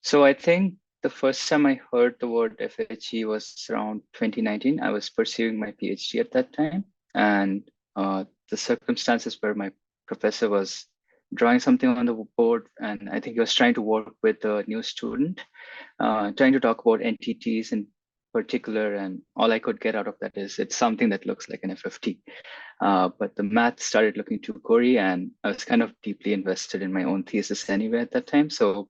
So I think the first time I heard the word FHE was around 2019. I was pursuing my PhD at that time, and the circumstances where my professor was drawing something on the board, and I think he was trying to work with a new student, trying to talk about entities in particular, and all I could get out of that is it's something that looks like an FFT. But the math started looking too gory, and I was kind of deeply invested in my own thesis anyway at that time. So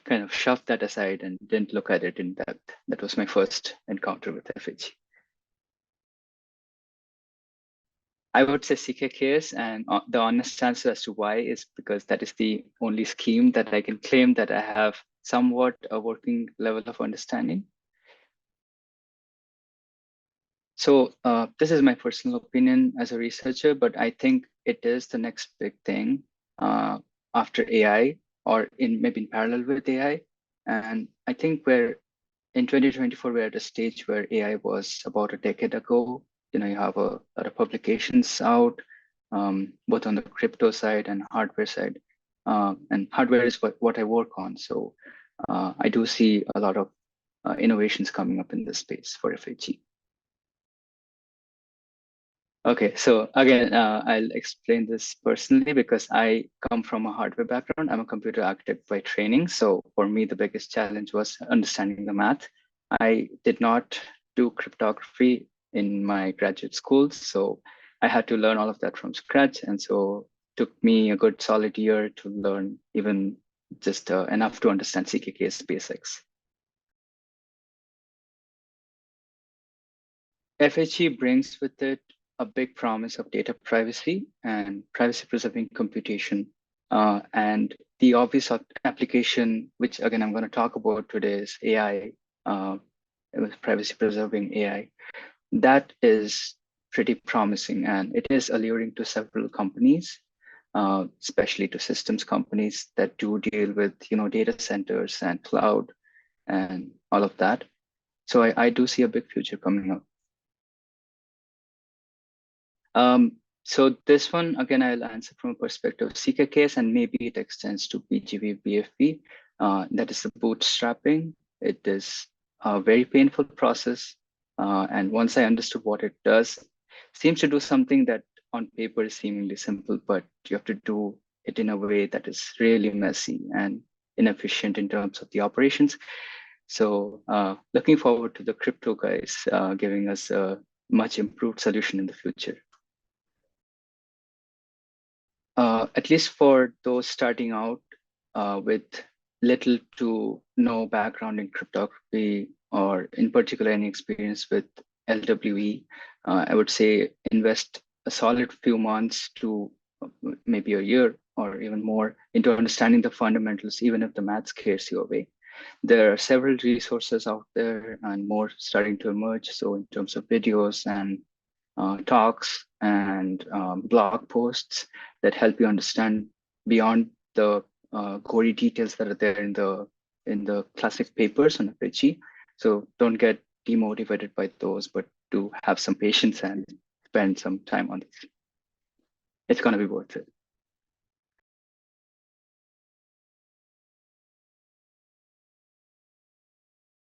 kind of shoved that aside and didn't look at it in depth. That was my first encounter with FH. I would say CKKS, and the honest answer as to why is because that is the only scheme that I can claim that I have somewhat a working level of understanding. So this is my personal opinion as a researcher, but I think it is the next big thing after AI, or maybe in parallel with AI. And I think in 2024, we're at a stage where AI was about a decade ago. You have a lot of publications out, both on the crypto side and hardware side. And hardware is what I work on. So I do see a lot of innovations coming up in this space for FHE. Okay, so again, I'll explain this personally because I come from a hardware background. I'm a computer architect by training. So for me, the biggest challenge was understanding the math. I did not do cryptography in my graduate school, so I had to learn all of that from scratch. And so it took me a good solid year to learn even just enough to understand CKK's basics. FHE brings with it a big promise of data privacy and privacy preserving computation. And the obvious application, which again I'm going to talk about today, is AI, privacy preserving AI. That is pretty promising, and it is alluring to several companies, especially to systems companies that do deal with data centers and cloud and all of that. So I do see a big future coming up. So this one, again, I'll answer from a perspective of CKKs, and maybe it extends to BGP, BFP. That is the bootstrapping. It is a very painful process. And once I understood what it does, seems to do something that on paper is seemingly simple, but you have to do it in a way that is really messy and inefficient in terms of the operations. So looking forward to the crypto guys giving us a much improved solution in the future. At least for those starting out with little to no background in cryptography, or in particular any experience with LWE, I would say invest a solid few months to maybe a year or even more into understanding the fundamentals, even if the math scares you away. There are several resources out there and more starting to emerge. So in terms of videos and talks and blog posts that help you understand beyond the gory details that are there in the classic papers on Apache. So don't get demotivated by those, but do have some patience and spend some time on this. It's going to be worth it.